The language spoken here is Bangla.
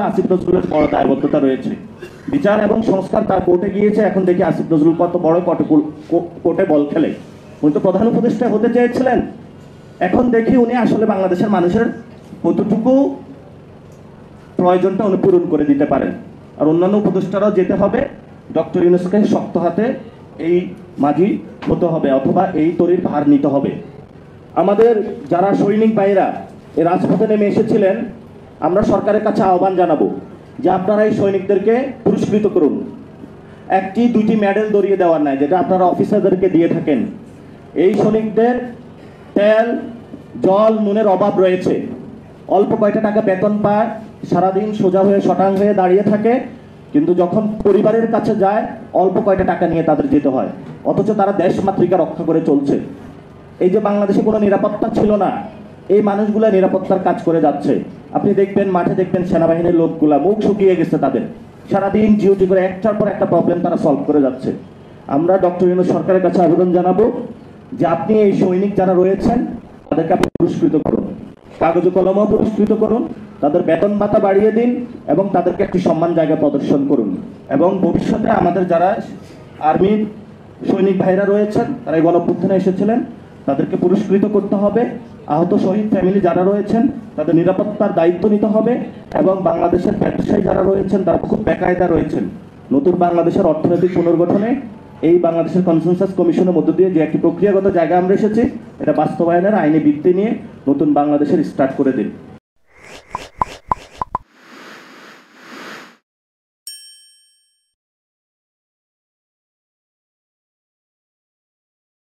আসিফ নজরুলের বড় দায়বদ্ধতা রয়েছে। বিচার এবং সংস্কার তার কোর্টে গিয়েছে, এখন দেখি আসিফ নজরুল কত বড় কোর্টে বল খেলে। উনি তো প্রধান উপদেষ্টা হতে চেয়েছিলেন, এখন দেখি উনি আসলে বাংলাদেশের মানুষের কতটুকু প্রয়োজনটা উনি পূরণ করে দিতে পারেন। আর অন্যান্য উপদেষ্টারাও যেতে হবে, ডক্টর ইউনূসকে শক্ত হাতে এই মাঝি হতে হবে, অথবা এই তরির ভার নিতে হবে। আমাদের যারা সৈনিক ভাইরা এই রাজপথে নেমে এসেছিলেন, আমরা সরকারের কাছে আহ্বান জানাবো যে আপনারা এই সৈনিকদেরকে পুরস্কৃত করুন। একটি দুইটি মেডেল ধরিয়ে দেওয়ার নাই, যেটা আপনারা অফিসারদেরকে দিয়ে থাকেন। এই সৈনিকদের তেল, জল, নুনের অভাব রয়েছে। অল্প কয়টা টাকা বেতন পায়, সারাদিন সোজা হয়ে শটাং হয়ে দাঁড়িয়ে থাকে, কিন্তু যখন পরিবারের কাছে যায় অল্প কয়টা টাকা নিয়ে তাদের যেতে হয়, অথচ তারা দেশ মাতৃকা রক্ষা করে চলছে। এই যে বাংলাদেশে কোনো নিরাপত্তা ছিল না, এই মানুষগুলা নিরাপত্তার কাজ করে যাচ্ছে। আপনি দেখবেন মাঠে দেখবেন সেনাবাহিনীর লোকগুলা মুখ শুকিয়ে গেছে তাদের, সারাদিন ডিউটি করে একটার পর একটা প্রবলেম তারা সলভ করে যাচ্ছে। আমরা ডক্টর ইউনূস সরকারের কাছে আবেদন জানাবো যে আপনি এই সৈনিক যারা রয়েছেন তাদেরকে আপনি পুরস্কৃত করুন, কাগজে কলমও পুরস্কৃত করুন, তাদের বেতন ভাতা বাড়িয়ে দিন এবং তাদেরকে একটি সম্মান জায়গা প্রদর্শন করুন। এবং ভবিষ্যতে আমাদের যারা আর্মির সৈনিক ভাইরা রয়েছেন, তারা এই গণঅভ্যুত্থানে এসেছিলেন, তাদেরকে পুরস্কৃত করতে হবে। আহত শহীদ ফ্যামিলি যারা রয়েছেন তাদের নিরাপত্তার দায়িত্ব নিতে হবে। এবং বাংলাদেশের ব্যবসায়ী যারা রয়েছেন তারা খুব বেকায়দা রয়েছেন, নতুন বাংলাদেশের অর্থনৈতিক পুনর্গঠনে এই বাংলাদেশের কনসেনসাস কমিশনের মধ্য দিয়ে যে একটি প্রক্রিয়াগত জায়গা আমরা এসেছি, এটা বাস্তবায়নের আইনি ভিত্তি নিয়ে নতুন বাংলাদেশের স্টার্ট করে দিন।